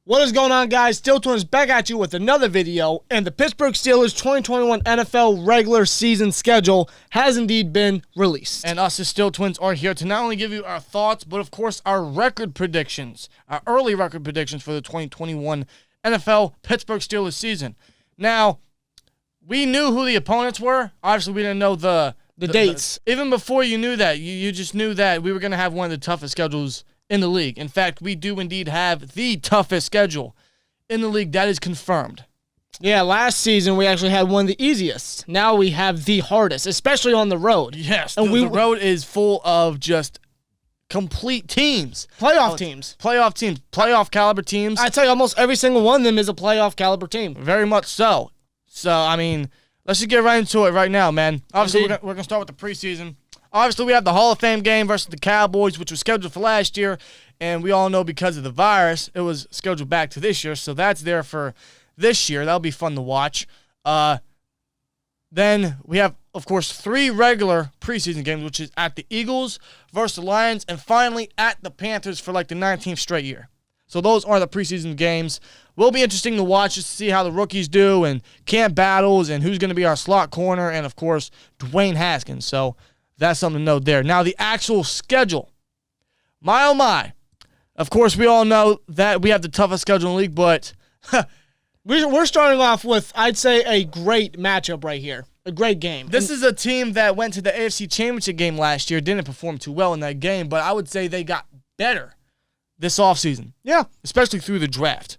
What is going on, guys? SteelTwins back at you with another video, and the Pittsburgh Steelers 2021 NFL regular season schedule has indeed been released. And us as SteelTwins are here to not only give you our thoughts, but of course our record predictions, our early record predictions for the 2021 NFL Pittsburgh Steelers season. Now, we knew who the opponents were. Obviously, we didn't know the dates. Even before you knew that, you just knew that we were going to have one of the toughest schedules in the league. In fact, we do indeed have the toughest schedule in the league. That is confirmed. Yeah, last season we actually had one of the easiest. Now we have the hardest, especially on the road. Yes, and the road is full of just complete teams. Playoff teams, playoff caliber teams. I tell you, almost every single one of them is a playoff caliber team. Very much so. So, I mean, let's just get right into it right now, man. Obviously, we're going to start with the preseason. Obviously, we have the Hall of Fame game versus the Cowboys, which was scheduled for last year, and we all know because of the virus, it was scheduled back to this year, so that's there for this year. That'll be fun to watch. Then we have, of course, 3 regular preseason games, which is at the Eagles versus the Lions, and finally at the Panthers for like the 19th straight year. So those are the preseason games. Will be interesting to watch just to see how the rookies do and camp battles and who's going to be our slot corner, and, of course, Dwayne Haskins. So that's something to note there. Now, the actual schedule. My, oh, my. Of course, we all know that we have the toughest schedule in the league, but we're starting off with, I'd say, a great matchup right here. A great game. This is a team that went to the AFC Championship game last year, didn't perform too well in that game, but I would say they got better this offseason. Yeah. Especially through the draft.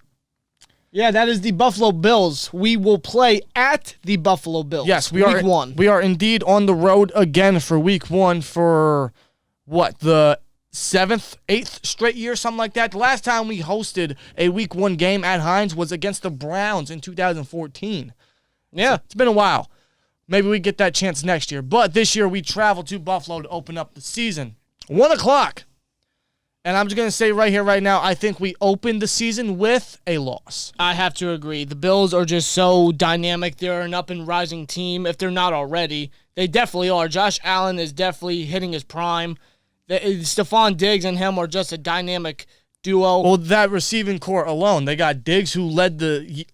Yeah, that is the Buffalo Bills. We will play at the Buffalo Bills. Yes, week 1. We are indeed on the road again for week 1 for, what, the 7th, 8th straight year, something like that. The last time we hosted a week 1 game at Heinz was against the Browns in 2014. Yeah. So it's been a while. Maybe we get that chance next year. But this year we travel to Buffalo to open up the season. 1 o'clock. And I'm just going to say right here, right now, I think we opened the season with a loss. I have to agree. The Bills are just so dynamic. They're an up-and-rising team. If they're not already, they definitely are. Josh Allen is definitely hitting his prime. Stephon Diggs and him are just a dynamic duo. Well, that receiving core alone, they got Diggs, who led the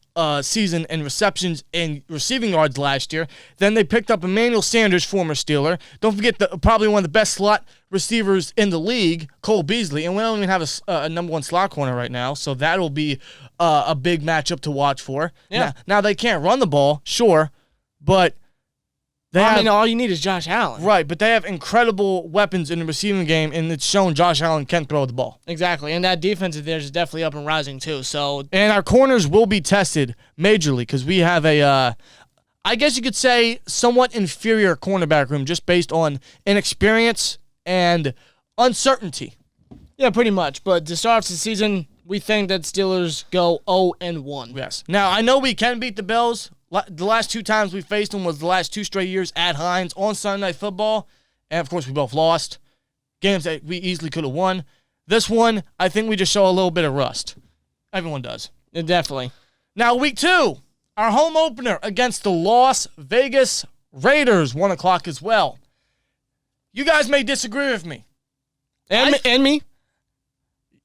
season in receptions and receiving yards last year. Then they picked up Emmanuel Sanders, former Steeler. Don't forget probably one of the best slot receivers in the league, Cole Beasley. And we don't even have a number 1 slot corner right now, so that'll be a big matchup to watch for. Yeah. Now they can't run the ball, sure, but all you need is Josh Allen. Right, but they have incredible weapons in the receiving game, and it's shown Josh Allen can throw the ball. Exactly, and that defense of theirs is definitely up and rising too. And our corners will be tested majorly because we have I guess you could say, somewhat inferior cornerback room just based on inexperience and uncertainty. Yeah, pretty much. But to start off the season, we think that Steelers go 0-1. Yes. Now, I know we can beat the Bills. The last 2 times we faced them was the last 2 straight years at Heinz on Sunday Night Football. And, of course, we both lost. Games that we easily could have won. This one, I think we just show a little bit of rust. Everyone does. Yeah, definitely. Now, week 2, our home opener against the Las Vegas Raiders, 1 o'clock as well. You guys may disagree with me. And me.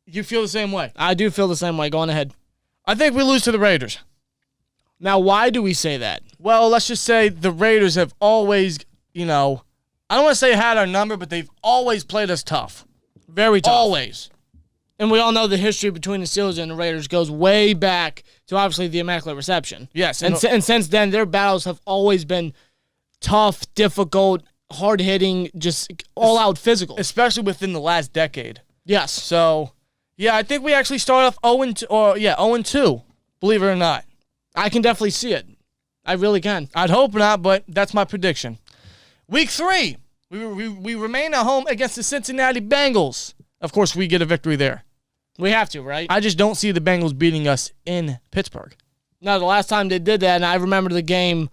You feel the same way? I do feel the same way. Go on ahead. I think we lose to the Raiders. Now, why do we say that? Well, let's just say the Raiders have always, I don't want to say had our number, but they've always played us tough. Very tough. Always. And we all know the history between the Steelers and the Raiders goes way back to, obviously, the Immaculate Reception. Yes. And since then, their battles have always been tough, difficult, hard-hitting, just all-out physical. Especially within the last decade. Yes. So, yeah, I think we actually start off 0-2, believe it or not. I can definitely see it. I really can. I'd hope not, but that's my prediction. Week 3, we remain at home against the Cincinnati Bengals. Of course, we get a victory there. We have to, right? I just don't see the Bengals beating us in Pittsburgh. No, the last time they did that, and I remember the game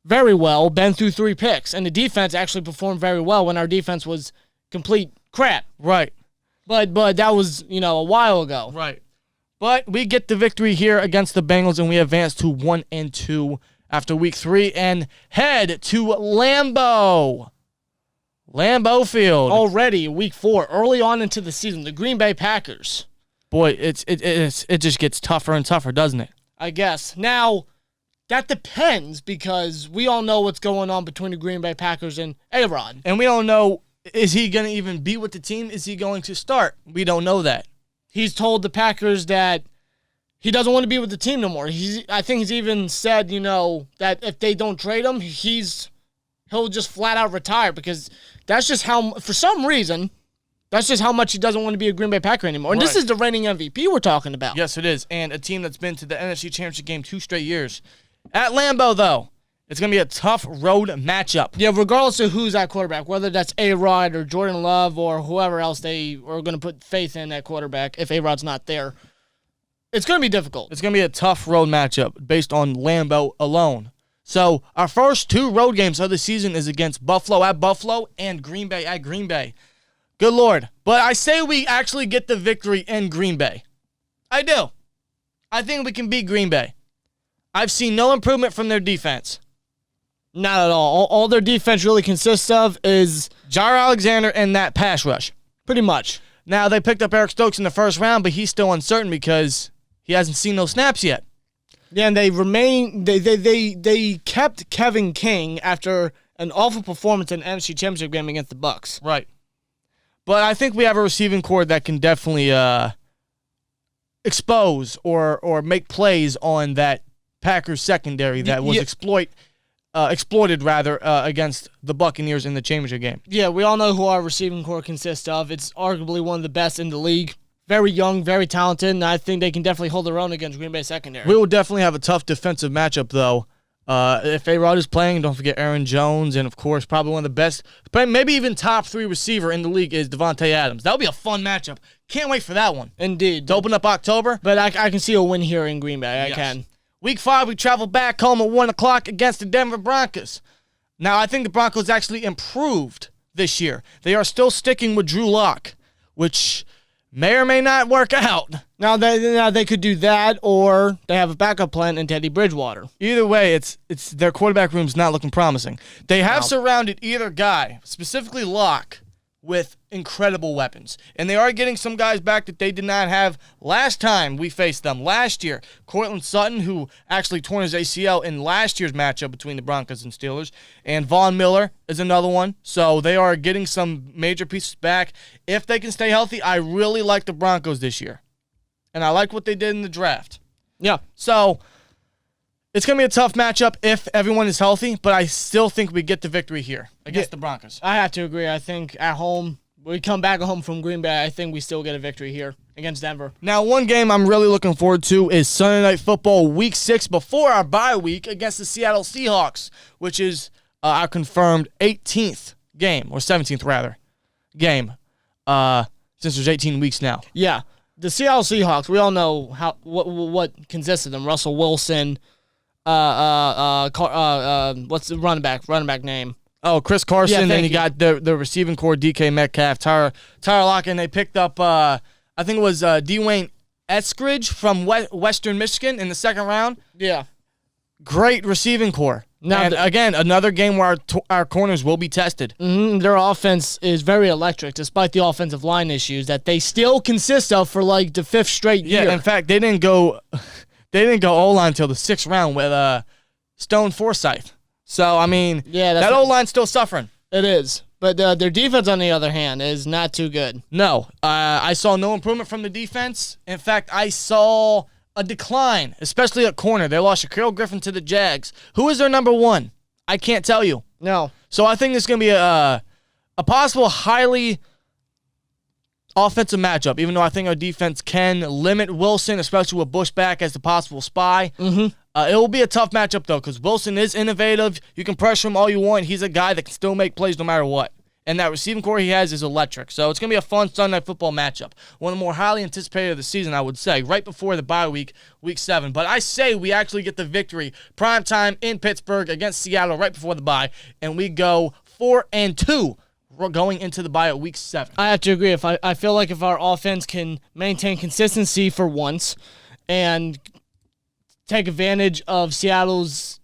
very well, Ben threw 3 picks, and the defense actually performed very well when our defense was complete crap. Right. But that was, a while ago. Right. But we get the victory here against the Bengals, and we advance to 1-2 after week 3 and head to Lambeau Field. Already, week 4, early on into the season, the Green Bay Packers boy, it just gets tougher and tougher, doesn't it? I guess. Now, that depends because we all know what's going on between the Green Bay Packers and A-Rod. And we don't know, is he going to even be with the team? Is he going to start? We don't know that. He's told the Packers that he doesn't want to be with the team no more. I think he's even said, that if they don't trade him, he'll just flat out retire because that's just how, for some reason, that's just how much he doesn't want to be a Green Bay Packer anymore. And this is the reigning MVP we're talking about. Yes, it is. And a team that's been to the NFC Championship game 2 straight years. At Lambeau, though, it's going to be a tough road matchup. Yeah, regardless of who's at quarterback, whether that's A-Rod or Jordan Love or whoever else they are going to put faith in at quarterback, if A-Rod's not there, it's going to be difficult. It's going to be a tough road matchup based on Lambeau alone. So our first 2 road games of the season is against Buffalo at Buffalo and Green Bay at Green Bay. Good Lord. But I say we actually get the victory in Green Bay. I do. I think we can beat Green Bay. I've seen no improvement from their defense. Not at all. All their defense really consists of is Jair Alexander and that pass rush. Pretty much. Now, they picked up Eric Stokes in the first round, but he's still uncertain because he hasn't seen those snaps yet. Yeah, and they kept Kevin King after an awful performance in the NFC Championship game against the Bucs. Right. But I think we have a receiving core that can definitely expose or make plays on that Packers secondary that was exploited against the Buccaneers in the championship game. Yeah, we all know who our receiving core consists of. It's arguably one of the best in the league. Very young, very talented, and I think they can definitely hold their own against Green Bay secondary. We will definitely have a tough defensive matchup, though. If A-Rod is playing, don't forget Aaron Jones, and of course, probably one of the best, maybe even top 3 receiver in the league is Devontae Adams. That'll be a fun matchup. Can't wait for that one. Indeed. To open up October. But I can see a win here in Green Bay. I can. Week 5, we travel back home at 1 o'clock against the Denver Broncos. Now, I think the Broncos actually improved this year. They are still sticking with Drew Lock, which may or may not work out. Now they could do that, or they have a backup plan in Teddy Bridgewater. Either way, it's their quarterback room's not looking promising. They have surrounded either guy, specifically Locke, with incredible weapons. And they are getting some guys back that they did not have last time we faced them. Last year, Cortland Sutton, who actually torn his ACL in last year's matchup between the Broncos and Steelers, and Von Miller is another one. So they are getting some major pieces back. If they can stay healthy, I really like the Broncos this year. And I like what they did in the draft. Yeah. So it's going to be a tough matchup if everyone is healthy, but I still think we get the victory here against the Broncos. I have to agree. I think at home, we come back home from Green Bay, I think we still get a victory here against Denver. Now, one game I'm really looking forward to is Sunday Night Football Week 6 before our bye week against the Seattle Seahawks, which is our confirmed 18th game, or 17th rather, game, since there's 18 weeks now. Yeah. The Seattle Seahawks, we all know what consists of them. Russell Wilson, what's the running back name? Oh, Chris Carson, yeah, and you got the receiving core, DK Metcalf, Tyler Lockett, and they picked up, I think it was Dwayne Eskridge from Western Michigan in the second round. Yeah. Great receiving core. Now, and again, another game where our corners will be tested. Mm-hmm. Their offense is very electric, despite the offensive line issues that they still consist of for like the 5th straight year. Yeah, in fact, they didn't go O-line until the 6th round with Stone Forsythe. So, I mean, that O-line's still suffering. It is. But their defense, on the other hand, is not too good. No. I saw no improvement from the defense. In fact, I saw a decline, especially at corner. They lost Shaquille Griffin to the Jags. Who is their number 1? I can't tell you. No. So I think this is going to be a possible highly offensive matchup, even though I think our defense can limit Wilson, especially with Bush back as the possible spy. Mm-hmm. It will be a tough matchup, though, because Wilson is innovative. You can pressure him all you want. He's a guy that can still make plays no matter what. And that receiving core he has is electric. So it's going to be a fun Sunday Night Football matchup. One of the more highly anticipated of the season, I would say, right before the bye week, Week 7. But I say we actually get the victory prime time in Pittsburgh against Seattle right before the bye, and we go 4-2. We're going into the bye at Week 7. I have to agree. I feel like if our offense can maintain consistency for once and take advantage of Seattle's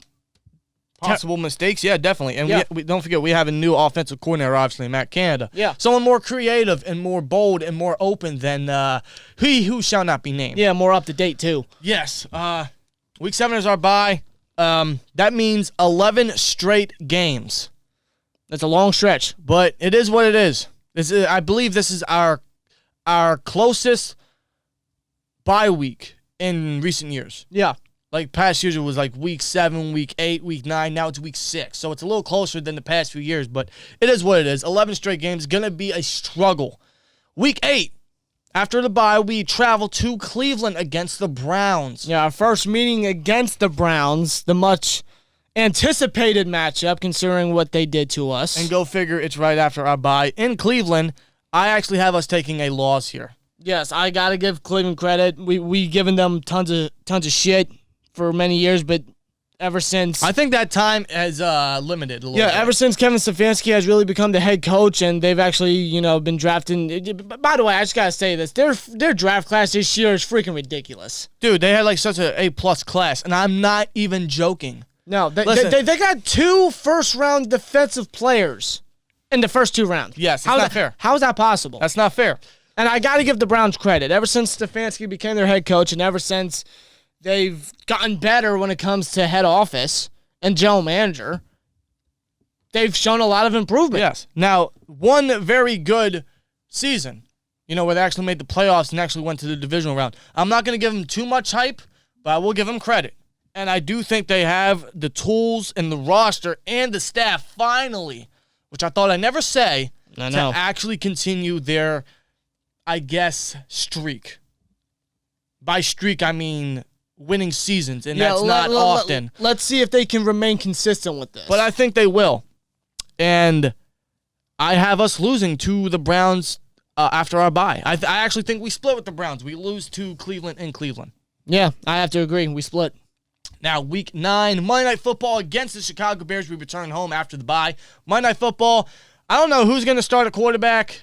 possible mistakes. Yeah, definitely. And Yeah. we don't forget, we have a new offensive coordinator, obviously, Matt Canada. Yeah. Someone more creative and more bold and more open than he who shall not be named. Yeah, more up to date too. Yes. Week 7 is our bye. That means 11 straight games. That's a long stretch. But it is what it is. I believe this is our closest bye week in recent years. Yeah. Like past years, it was like week 7, week 8, week 9. Now it's week 6. So it's a little closer than the past few years, but it is what it is. 11 straight games is going to be a struggle. Week 8, after the bye, we travel to Cleveland against the Browns. Yeah, our first meeting against the Browns, the much anticipated matchup considering what they did to us. And go figure, it's right after our bye in Cleveland. I actually have us taking a loss here. Yes, I got to give Cleveland credit. We given them tons of shit for many years, but ever since... I think that time has limited a little bit. Ever since Kevin Stefanski has really become the head coach and they've actually, been drafting... By the way, I just got to say this. Their draft class this year is freaking ridiculous. Dude, they had like such an A-plus class, and I'm not even joking. No, they got 2 first-round defensive players in the first 2 rounds. Yes, that's not fair. How is that possible? That's not fair. And I got to give the Browns credit. Ever since Stefanski became their head coach and ever since they've gotten better when it comes to head office and general manager, they've shown a lot of improvement. Yes. Now, one very good season, where they actually made the playoffs and actually went to the divisional round. I'm not going to give them too much hype, but I will give them credit. And I do think they have the tools and the roster and the staff finally, which I thought I'd never say, to actually continue their, I guess, streak. By streak, I mean winning seasons, and that's not often. Let's see if they can remain consistent with this. But I think they will. And I have us losing to the Browns after our bye. I actually think we split with the Browns. We lose to Cleveland in Cleveland. Yeah, I have to agree. We split. Now, week 9, Monday Night Football against the Chicago Bears. We return home after the bye. Monday Night Football, I don't know who's going to start a quarterback.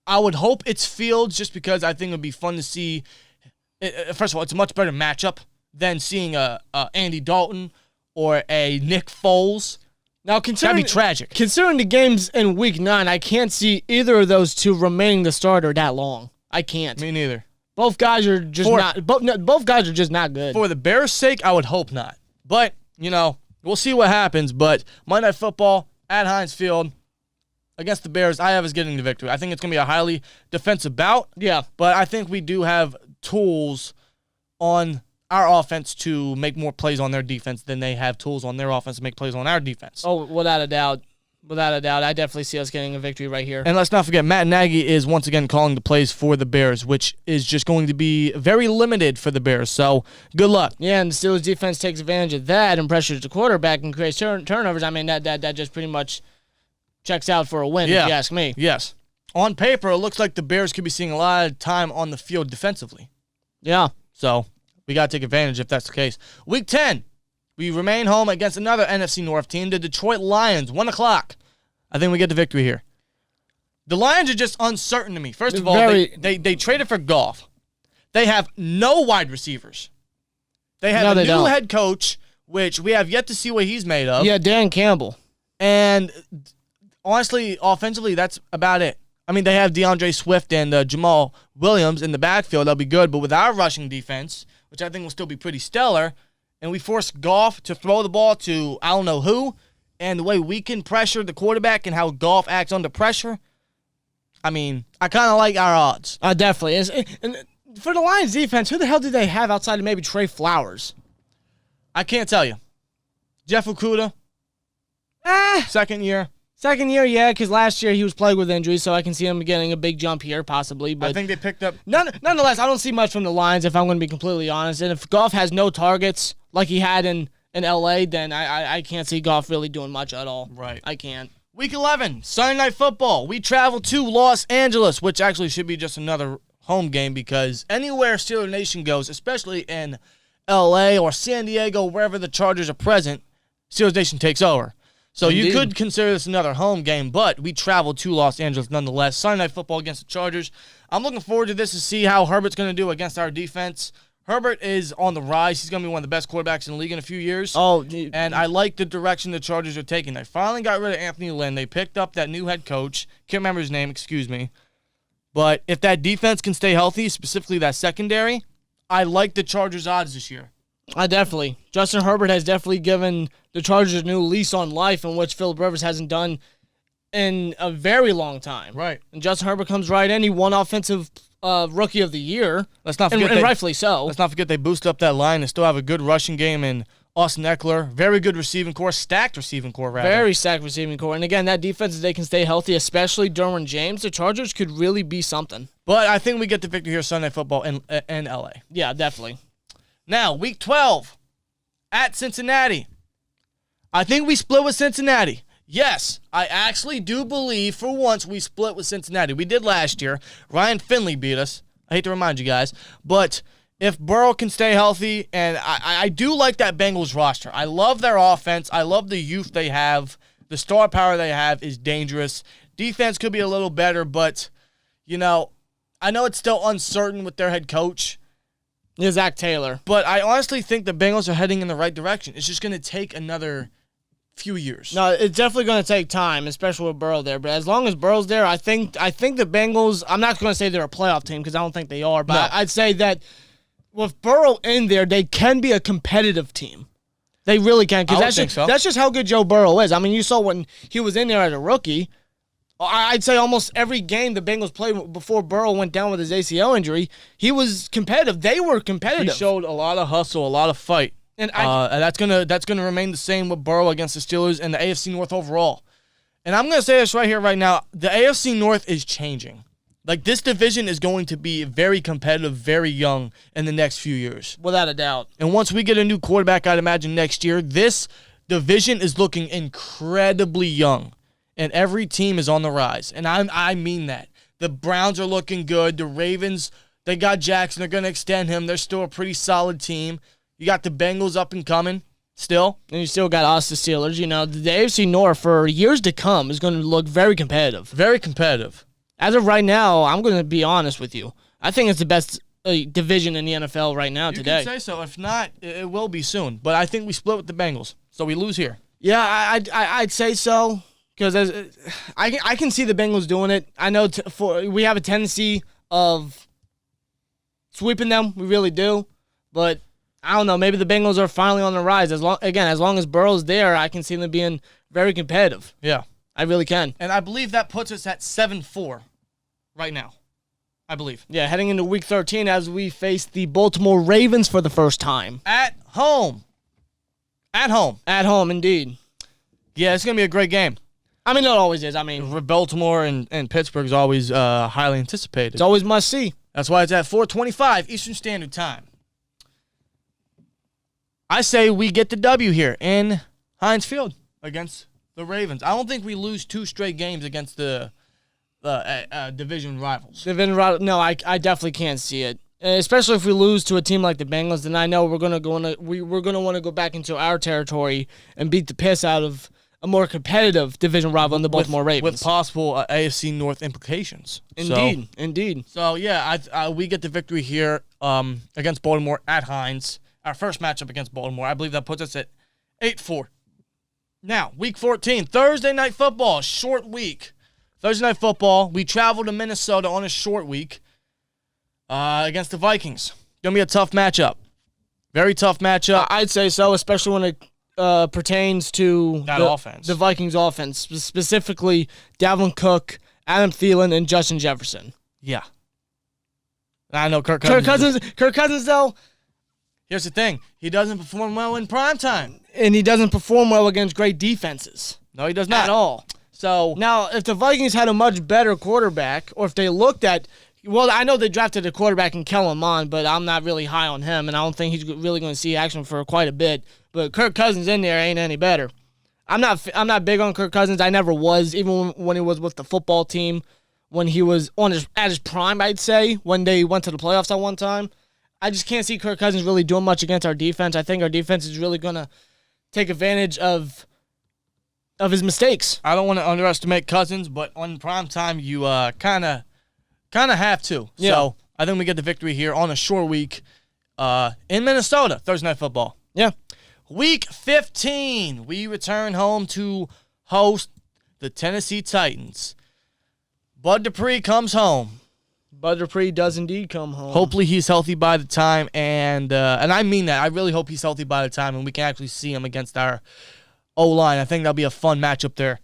I would hope it's Fields just because I think it would be fun to see. First of all, it's a much better matchup than seeing a Andy Dalton or a Nick Foles. Now, that'd be tragic. Considering the games in week 9, I can't see either of those two remaining the starter that long. I can't. Me neither. Both guys are just both guys are just not good. For the Bears' sake, I would hope not. But, we'll see what happens. But Monday Night Football at Heinz Field against the Bears, I have us getting the victory. I think it's going to be a highly defensive bout. Yeah. But I think we do have tools on our offense to make more plays on their defense than they have tools on their offense to make plays on our defense. Oh, without a doubt. Without a doubt. I definitely see us getting a victory right here. And let's not forget, Matt Nagy is once again calling the plays for the Bears, which is just going to be very limited for the Bears. So, good luck. Yeah, and the Steelers defense takes advantage of that and pressures the quarterback and creates turnovers. I mean, that just pretty much checks out for a win, if you ask me. Yes. On paper, it looks like the Bears could be seeing a lot of time on the field defensively. Yeah. So, we got to take advantage if that's the case. Week 10, we remain home against another NFC North team, the Detroit Lions, 1 o'clock. I think we get the victory here. The Lions are just uncertain to me. First of all, they traded for Goff. They have no wide receivers. They have a new head coach, which we have yet to see what he's made of. Yeah, Dan Campbell. And honestly, offensively, that's about it. I mean, they have DeAndre Swift and Jamal Williams in the backfield. They'll be good. But with our rushing defense, which I think will still be pretty stellar, and we force Goff to throw the ball to I don't know who, and the way we can pressure the quarterback and how Goff acts under pressure, I mean, I kind of like our odds. Definitely. And for the Lions defense, who the hell do they have outside of maybe Trey Flowers? I can't tell you. Jeff Okudah. Second year. Second year, yeah, because last year he was plagued with injuries, so I can see him getting a big jump here, possibly. But I think they picked up... Nonetheless, I don't see much from the Lions, if I'm going to be completely honest. And if Goff has no targets like he had in L.A., then I can't see Goff really doing much at all. Right. I can't. Week 11, Sunday Night Football. We travel to Los Angeles, which actually should be just another home game because anywhere Steeler Nation goes, especially in L.A. or San Diego, wherever the Chargers are present, Steelers Nation takes over. So Indeed. You could consider this another home game, but we travel to Los Angeles nonetheless. Sunday Night Football against the Chargers. I'm looking forward to this to see how Herbert's going to do against our defense. Herbert is on the rise. He's going to be one of the best quarterbacks in the league in a few years. And I like the direction the Chargers are taking. They finally got rid of Anthony Lynn. They picked up that new head coach. Can't remember his name, excuse me. But if that defense can stay healthy, specifically that secondary, I like the Chargers' odds this year. Definitely. Justin Herbert has definitely given the Chargers a new lease on life, in which Phillip Rivers hasn't done in a very long time. Right. And Justin Herbert comes right in. He won Offensive Rookie of the Year. Let's not forget, and rightfully so. Let's not forget they boosted up that line. They still have a good rushing game in Austin Eckler. Very good receiving core. Stacked receiving core, rather. Very stacked receiving core. And again, that defense, if they can stay healthy, especially Derwin James, the Chargers could really be something. But I think we get the victory here Sunday Football in L.A. Yeah, definitely. Now, Week 12 at Cincinnati. I think we split with Cincinnati. Yes, I actually do believe for once we split with Cincinnati. We did last year. Ryan Finley beat us. I hate to remind you guys. But if Burrow can stay healthy, and I do like that Bengals roster. I love their offense. I love the youth they have. The star power they have is dangerous. Defense could be a little better, but, I know it's still uncertain with their head coach. Yeah, Zach Taylor. But I honestly think the Bengals are heading in the right direction. It's just going to take another few years. No, it's definitely going to take time, especially with Burrow there. But as long as Burrow's there, I think the Bengals, I'm not going to say they're a playoff team because I don't think they are, but I'd say that with Burrow in there, they can be a competitive team. They really can, because that's just how good Joe Burrow is. I mean, you saw when he was in there as a rookie, I'd say almost every game the Bengals played before Burrow went down with his ACL injury, he was competitive. They were competitive. He showed a lot of hustle, a lot of fight. And that's gonna remain the same with Burrow against the Steelers and the AFC North overall. And I'm gonna say this right here, right now: the AFC North is changing. Like, this division is going to be very competitive, very young in the next few years, without a doubt. And once we get a new quarterback, I'd imagine next year, this division is looking incredibly young, and every team is on the rise. And I mean that. The Browns are looking good. The Ravens, they got Jackson. They're gonna extend him. They're still a pretty solid team. You got the Bengals up and coming still. And you still got us, the Steelers. The AFC North for years to come is going to look very competitive. Very competitive. As of right now, I'm going to be honest with you. I think it's the best division in the NFL right now today. You can say so. If not, it will be soon. But I think we split with the Bengals, so we lose here. Yeah, I'd say so, because I can see the Bengals doing it. I know we have a tendency of sweeping them. We really do. But I don't know. Maybe the Bengals are finally on the rise. As long as Burrow's there, I can see them being very competitive. Yeah. I really can. And I believe that puts us at 7-4 right now. I believe. Yeah, heading into Week 13 as we face the Baltimore Ravens for the first time. At home. At home. At home, indeed. Yeah, it's going to be a great game. I mean, it always is. I mean, Baltimore and Pittsburgh is always highly anticipated. It's always must-see. That's why it's at 4:25 Eastern Standard Time. I say we get the W here in Heinz Field against the Ravens. I don't think we lose 2 straight games against the division rivals. No, I definitely can't see it. Especially if we lose to a team like the Bengals, then I know we're gonna want to go back into our territory and beat the piss out of a more competitive division rival in the Baltimore Ravens, with possible AFC North implications. Indeed. So yeah, we get the victory here against Baltimore at Heinz. Our first matchup against Baltimore. I believe that puts us at 8-4. Now, Week 14, Thursday Night Football, short week. Thursday Night Football, we travel to Minnesota on a short week against the Vikings. Going to be a tough matchup. Very tough matchup. I'd say so, especially when it pertains to offense. The Vikings offense, specifically Dalvin Cook, Adam Thielen, and Justin Jefferson. Yeah. I know Kirk Cousins, though, here's the thing. He doesn't perform well in primetime. And he doesn't perform well against great defenses. No, he does not. At all. So now, if the Vikings had a much better quarterback, or if they looked at, well, I know they drafted a quarterback in Kellen Mond, but I'm not really high on him, and I don't think he's really going to see action for quite a bit. But Kirk Cousins in there ain't any better. I'm not big on Kirk Cousins. I never was, even when he was with the football team, when he was at his prime, I'd say, when they went to the playoffs at one time. I just can't see Kirk Cousins really doing much against our defense. I think our defense is really going to take advantage of his mistakes. I don't want to underestimate Cousins, but on prime time, you kind of have to. Yeah. So I think we get the victory here on a short week in Minnesota, Thursday Night Football. Yeah. Week 15, we return home to host the Tennessee Titans. Bud Dupree comes home. Bud Dupree does indeed come home. Hopefully he's healthy by the time, and I mean that. I really hope he's healthy by the time, and we can actually see him against our O-line. I think that'll be a fun matchup there.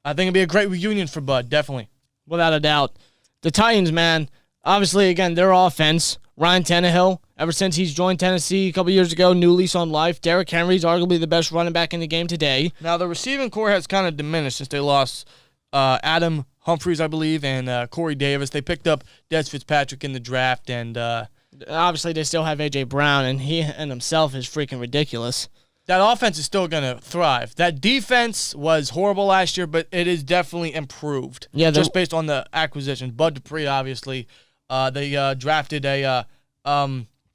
I think it'll be a great reunion for Bud, definitely. Without a doubt. The Titans, man, obviously, again, their offense, Ryan Tannehill, ever since he's joined Tennessee a couple years ago, new lease on life. Derrick Henry's arguably the best running back in the game today. Now, the receiving core has kind of diminished since they lost Adam Humphries, I believe, and Corey Davis. They picked up Des Fitzpatrick in the draft, and obviously they still have A.J. Brown, and he and himself is freaking ridiculous. That offense is still going to thrive. That defense was horrible last year, but it is definitely improved. Yeah, just based on the acquisition. Bud Dupree, obviously. They drafted a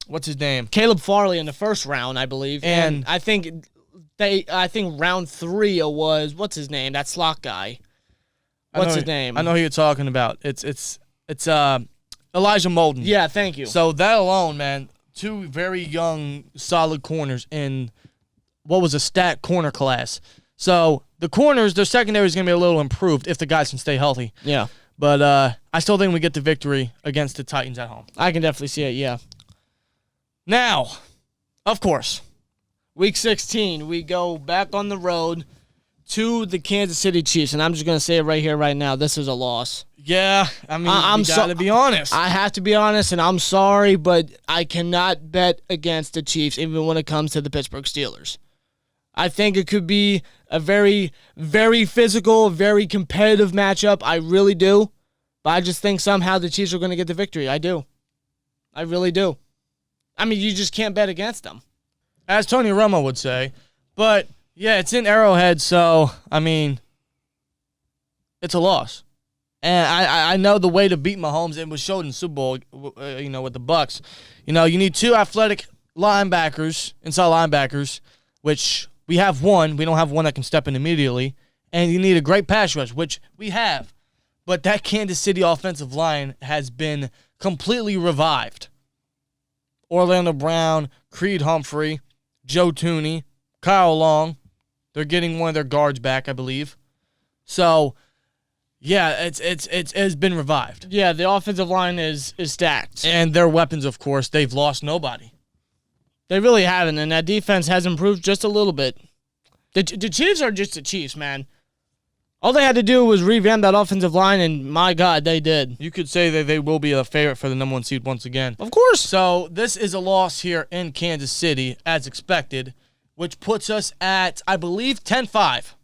what's his name? Caleb Farley in the first round, I believe. And I think round 3 was what's his name? That slot guy. What's his name? I know who you're talking about. It's Elijah Molden. Yeah, thank you. So that alone, man, 2 very young, solid corners in what was a stat corner class. So the corners, their secondary is going to be a little improved if the guys can stay healthy. Yeah. But I still think we get the victory against the Titans at home. I can definitely see it, yeah. Now, of course, Week 16, we go back on the road to the Kansas City Chiefs, and I'm just going to say it right here, right now. This is a loss. Yeah, I mean, you got to be honest. I have to be honest, and I'm sorry, but I cannot bet against the Chiefs, even when it comes to the Pittsburgh Steelers. I think it could be a very, very physical, very competitive matchup. I really do. But I just think somehow the Chiefs are going to get the victory. I do. I really do. I mean, you just can't bet against them. As Tony Romo would say. But, yeah, it's in Arrowhead, so, I mean, it's a loss. And I know the way to beat Mahomes, it was showed in Super Bowl, with the Bucs. You need 2 athletic linebackers, inside linebackers, which we have one. We don't have one that can step in immediately. And you need a great pass rush, which we have. But that Kansas City offensive line has been completely revived. Orlando Brown, Creed Humphrey, Joe Tooney, Kyle Long. They're getting one of their guards back, I believe. So, yeah, it's been revived. Yeah, the offensive line is stacked. And their weapons, of course, they've lost nobody. They really haven't, and that defense has improved just a little bit. The Chiefs are just the Chiefs, man. All they had to do was revamp that offensive line, and my God, they did. You could say that they will be a favorite for the number 1 seed once again. Of course. So this is a loss here in Kansas City, as expected, which puts us at, I believe, 10-5.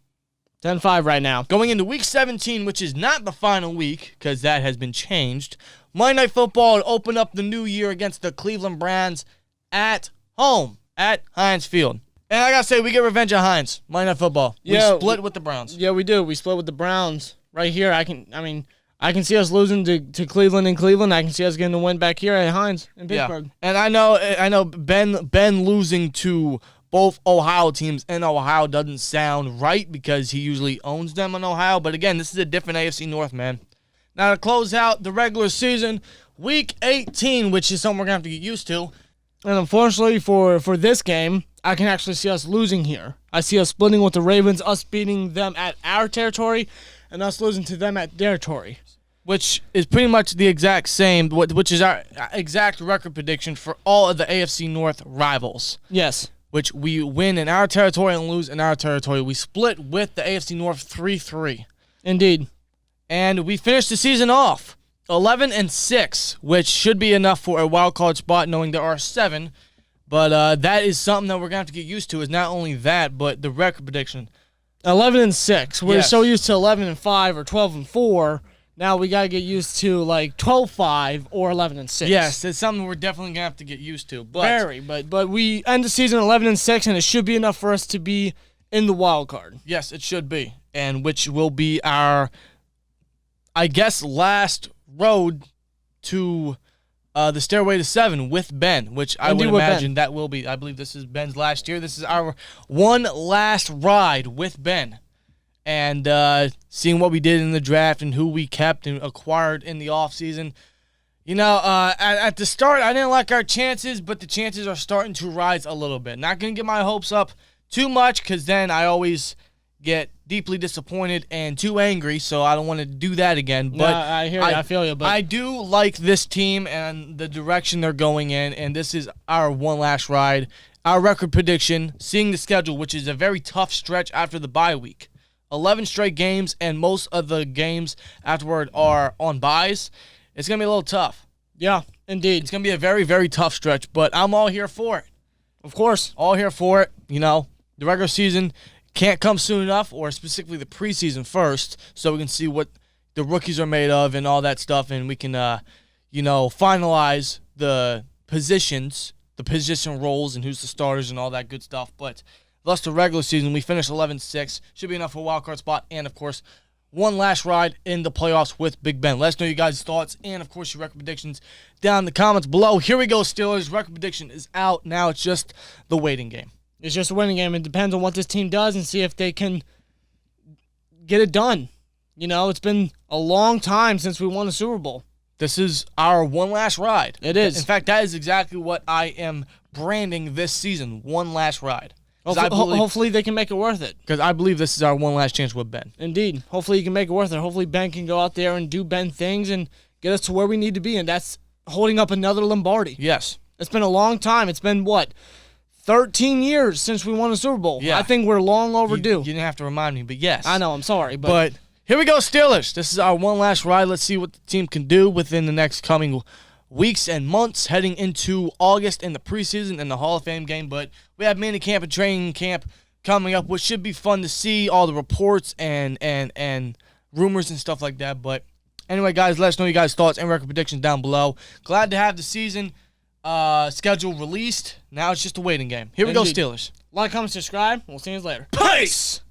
10-5 right now. Going into Week 17, which is not the final week, because that has been changed. Monday Night Football will open up the new year against the Cleveland Browns at home at Heinz Field. And I gotta say, we get revenge at Heinz. Monday Night Football. Yeah, we split with the Browns. Yeah, we do. We split with the Browns. Right here, I can see us losing to Cleveland in Cleveland. I can see us getting the win back here at Heinz in Pittsburgh. Yeah. And I know Ben losing to both Ohio teams in Ohio doesn't sound right because he usually owns them in Ohio. But again, this is a different AFC North, man. Now to close out the regular season, Week 18, which is something we're gonna have to get used to. And unfortunately for this game, I can actually see us losing here. I see us splitting with the Ravens, us beating them at our territory, and us losing to them at their territory. Which is pretty much the exact same, which is our exact record prediction for all of the AFC North rivals. Yes. Which we win in our territory and lose in our territory. We split with the AFC North 3-3. Indeed. And we finished the season off 11-6, which should be enough for a wild card spot, knowing there are 7. But that is something that we're going to have to get used to, is not only that, but the record prediction. 11-6. We're so used to 11-5 or 12-4. Now we got to get used to like 12-5 or 11-6. Yes, it's something we're definitely going to have to get used to. But we end the season 11-6, and it should be enough for us to be in the wild card. Yes, it should be. And which will be our, I guess, last road to the Stairway to 7 with Ben, which I would imagine that will be. I believe this is Ben's last year. This is our one last ride with Ben. And seeing what we did in the draft and who we kept and acquired in the offseason, At the start, I didn't like our chances, but the chances are starting to rise a little bit. Not going to get my hopes up too much because then I always get deeply disappointed and too angry, so I don't want to do that again. But I hear you. I feel you. But I do like this team and the direction they're going in, and this is our one last ride. Our record prediction, seeing the schedule, which is a very tough stretch after the bye week. 11 straight games, and most of the games afterward are on byes. It's going to be a little tough. Yeah, indeed. It's going to be a very, very tough stretch, but I'm all here for it. Of course. All here for it. The regular season can't come soon enough, or specifically the preseason first, so we can see what the rookies are made of and all that stuff, and we can, finalize the positions, the position roles, and who's the starters and all that good stuff. But thus the regular season, we finished 11-6. Should be enough for a wild card spot, and, of course, one last ride in the playoffs with Big Ben. Let us know you guys' thoughts and, of course, your record predictions down in the comments below. Here we go, Steelers. Record prediction is out. Now it's just the waiting game. It's just a waiting game. It depends on what this team does and see if they can get it done. It's been a long time since we won a Super Bowl. This is our one last ride. It is. In fact, that is exactly what I am branding this season. One last ride. Hopefully they can make it worth it. Because I believe this is our one last chance with Ben. Indeed. Hopefully you can make it worth it. Hopefully Ben can go out there and do Ben things and get us to where we need to be, and that's holding up another Lombardi. Yes. It's been a long time. It's been, 13 years since we won a Super Bowl. Yeah. I think we're long overdue. You didn't have to remind me, but yes. I know. I'm sorry. But here we go, Steelers. This is our one last ride. Let's see what the team can do within the next coming weeks and months heading into August in the preseason and the Hall of Fame game. But we have mini camp and training camp coming up, which should be fun to see, all the reports and rumors and stuff like that. But anyway, guys, let us know you guys' thoughts and record predictions down below. Glad to have the season schedule released. Now it's just a waiting game. Here we go, Steelers. Like, comment, subscribe. We'll see you later. Peace!